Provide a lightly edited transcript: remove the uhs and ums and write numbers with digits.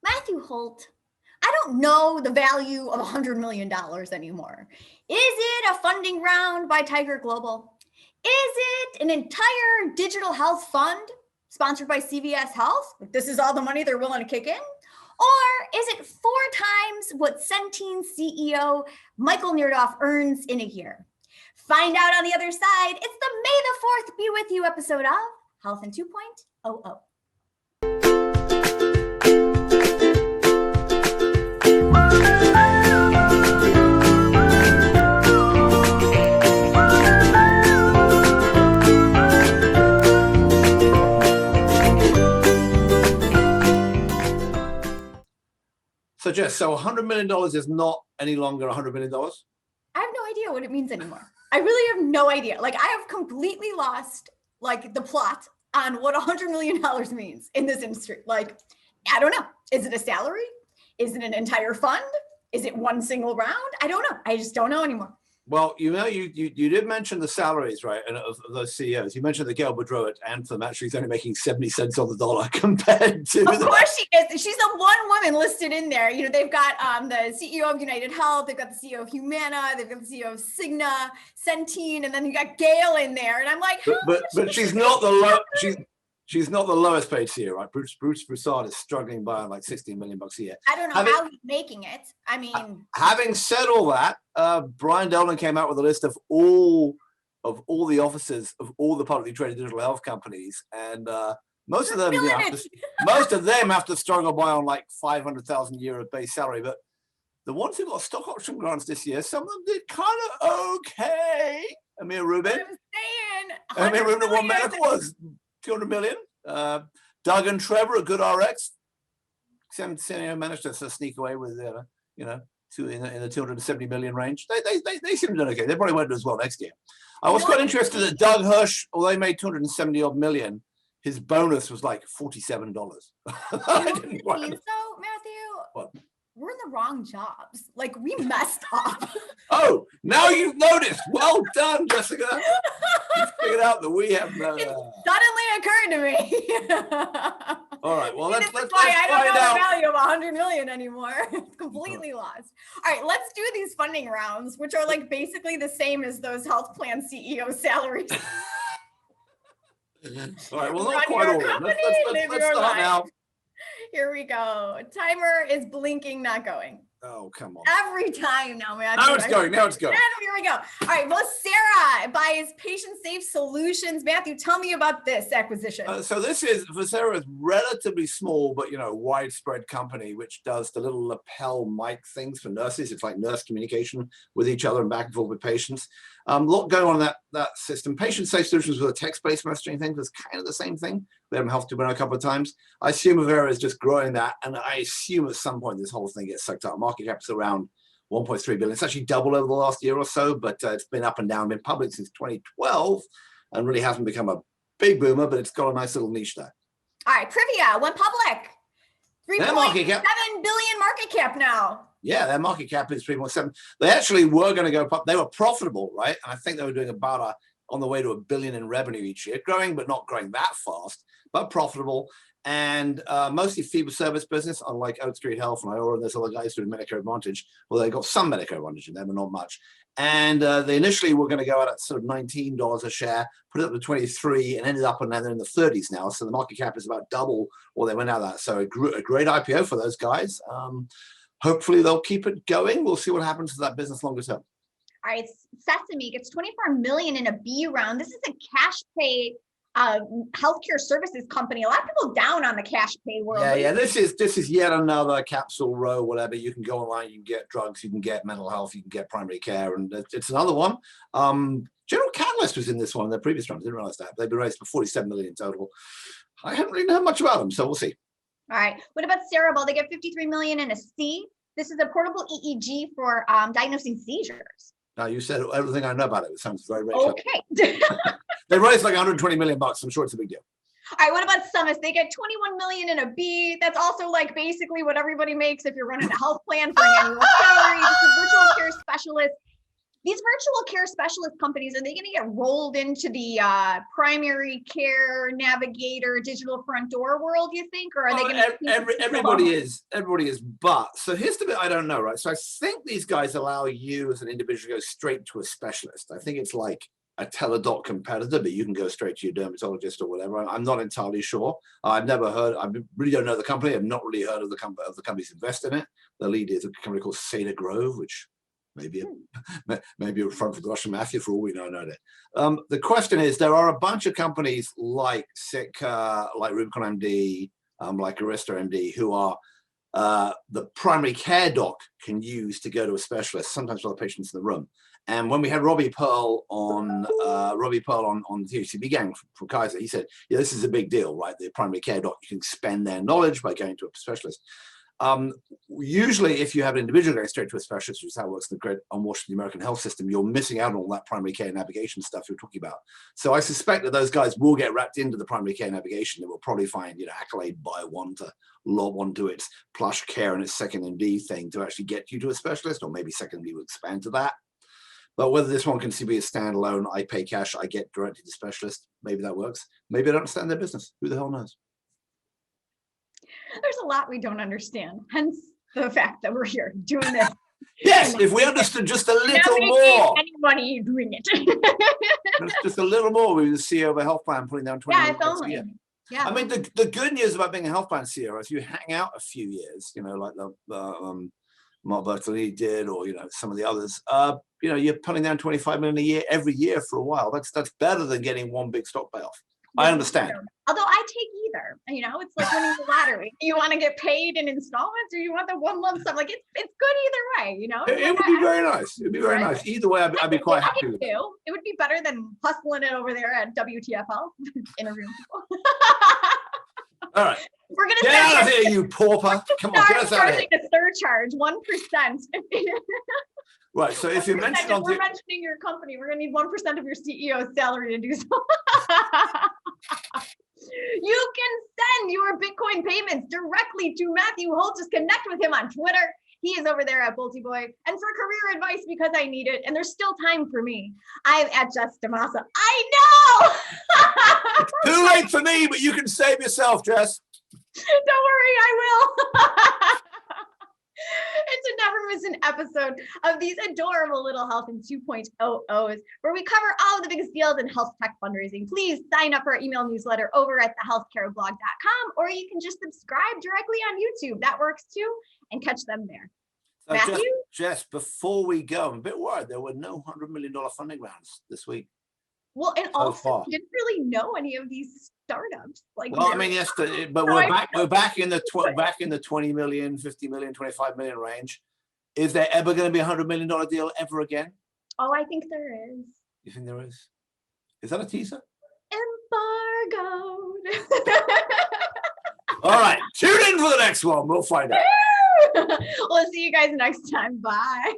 Matthew Holt, I don't know the value of $100 million anymore. Is it a funding round by Tiger Global? Is it an entire digital health fund sponsored by CVS Health? This is all the money they're willing to kick in? Or is it 4 times what Centene CEO Michael Neerdoff earns in a year? Find out on the other side. It's the May the 4th Be With You episode of Health in 2.00. So Jess, so $100 million is not any longer $100 million? I have no idea what it means anymore. I really have no idea. Like, I have completely lost the plot on what $100 million means in this industry. Like, I don't know. Is it a salary? Is it an entire fund? Is it one single round? I don't know. I just don't know anymore. Well, you did mention the salaries, right, of those CEOs. You mentioned that Gail Boudreau at Anthem actually is only making 70 cents on the dollar compared to... Of course she is. She's the one woman listed in there. You know, they've got the CEO of United Health, they've got the CEO of Humana, they've got the CEO of Cigna, Centene, and then you got Gail in there. And I'm like, but she's not the she's not the lowest paid CEO, right? Bruce Broussard is struggling by like $16 million a year. I don't know how he's making it. I mean, having said all that, Brian Dolan came out with a list of all the officers of all the publicly traded digital health companies, and most of them have to struggle by on like €500,000 base salary. But the ones who got stock option grants this year, some of them did kind of okay. Amir Rubin. Amir Rubin at One Medical was $200 million. Doug and Trevor at GoodRx. Sam managed to sneak away with, in the $270 million range. They seem to do okay. They probably won't do as well next year. I was quite interested that Doug Hirsch, although he made $270 odd million, his bonus was like $47. I didn't so, Matthew, what? We're in the wrong jobs. Like, we messed up. Oh, now you've noticed. Well done, Jessica. You figured out that we have no... It suddenly occurred to me. All right, well, let's find I don't know the value of $100 million anymore. It's completely lost. All right, let's do these funding rounds, which are like basically the same as those health plan CEO salaries. All right, well, not quite all of them. Let's start now. Here we go. Timer is blinking, not going. Oh, come on. Every time now, man. Now it's going. Here we go. All right. Vocera buys PatientSafe Solutions. Matthew, tell me about this acquisition. So Vocera is relatively small, but, widespread company, which does the little lapel mic things for nurses. It's like nurse communication with each other and back and forth with patients. A lot going on in that system. PatientSafe Solutions was a text-based messaging thing. That's kind of the same thing. We haven't helped to run a couple of times. I assume Vocera is just growing that, and I assume at some point this whole thing gets sucked up. Market cap is around 1.3 billion. It's actually doubled over the last year or so, but it's been up and down. Been public since 2012, and really hasn't become a big boomer, but it's got a nice little niche there. All right, Privia went public. 3.7 billion market cap now. Yeah, their market cap is 3.7. They actually were going to go. They were profitable, right? And I think they were doing about on the way to $1 billion in revenue each year, growing but not growing that fast, but profitable. And mostly fee-for-service business, unlike Oak Street Health and Iora and those other guys doing Medicare Advantage. Well, they got some Medicare Advantage in them, but not much. And they initially were going to go out at sort of $19 a share, put it up to 23, and ended up in the 30s now. So the market cap is about double what they went out at. So a great IPO for those guys. Hopefully they'll keep it going. We'll see what happens to that business longer term. All right, Sesame gets $24 million in a B round. This is a cash pay healthcare services company. A lot of people down on the cash pay world. Yeah. This is yet another capsule row, whatever. You can go online, you can get drugs, you can get mental health, you can get primary care, and it's another one. General Catalyst was in this one in their previous round. I didn't realize that. They've been raised for $47 million in total. I haven't really heard much about them, so we'll see. All right. What about Ceribell? They get $53 million in a C. This is a portable EEG for diagnosing seizures. Now, you said everything I know about it. It sounds very rich. Okay. They raised like $120 million. I'm sure it's a big deal. All right, what about Summus? They get $21 million in a B. That's also like basically what everybody makes if you're running a health plan for an annual salary. This is virtual care specialist. these virtual care specialist companies, are they going to get rolled into the primary care navigator digital front door world, you think? Or are they going to everybody is, but so here's the bit I don't know, right? So I think these guys allow you as an individual to go straight to a specialist. I think it's like a Teladoc competitor, but you can go straight to your dermatologist or whatever. I'm not entirely sure. I've never heard, I really don't know the company. I've not really heard of the companies invest in it. The lead is a company called Cedar Grove, which maybe a front for Jess and Matthew, for all we know. The question is, there are a bunch of companies like Sitka, like Rubicon MD, like Arista MD, who are the primary care doc can use to go to a specialist, sometimes with other patients in the room. And when we had Robbie Pearl on the THCB gang from Kaiser, he said, yeah, this is a big deal, right? The primary care doc, you can spend their knowledge by going to a specialist. Usually, if you have an individual going straight to a specialist, which is how it works in the unwashed American health system, you're missing out on all that primary care navigation stuff you're talking about. So I suspect that those guys will get wrapped into the primary care navigation. They will probably find, Accolade buy one to log on to its Plush Care and its Second MD thing to actually get you to a specialist, or maybe Second MD will expand to that. But whether this one can be a standalone, I pay cash, I get directly to specialist, maybe that works. Maybe I don't understand their business. Who the hell knows? There's a lot we don't understand, hence the fact that we're here doing this. Yes, if we understood just a little more. Any money doing it. Just a little more. We were the CEO of a health plan putting down 20 million a year. Yeah. I mean, the good news about being a health plan CEO is you hang out a few years, like the Mark Bertolini did, or some of the others. You're putting down 25 million a year every year for a while. That's better than getting one big stock payoff. I understand. Although I take either. It's like winning the lottery. You want to get paid in installments, or you want the one lump sum? Like it's good either way. It would be very nice. It would be very nice. Either way, I'd be quite happy with it. It would be better than hustling it over there at WTFL, interviewing people. All right. We're gonna get out of here, you pauper! Come on, get us out of here. A surcharge, 1%. Right. So if you're mentioning your company, we're gonna need 1% of your CEO's salary to do so. You can send your Bitcoin payments directly to Matthew Holt. Just connect with him on Twitter. He is over there at Bolty Boy. And for career advice, because I need it, and there's still time for me, I'm at Jess DeMassa. I know! It's too late for me, but you can save yourself, Jess. Don't worry, I will. And to never miss an episode of these adorable little Health in 2.0s, where we cover all of the biggest deals in health tech fundraising. Please sign up for our email newsletter over at thehealthcareblog.com, or you can just subscribe directly on YouTube. That works too, and catch them there. So Matthew? Jess, before we go, I'm a bit worried there were no $100 million funding rounds this week. Well, and also didn't really know any of these startups. Well, I mean, yes, but we're back in the 20 million, 50 million, 25 million range. Is there ever going to be $100 million deal ever again? Oh, I think there is. You think there is? Is that a teaser? Embargoed. All right, tune in for the next one. We'll find out. We'll see you guys next time. Bye.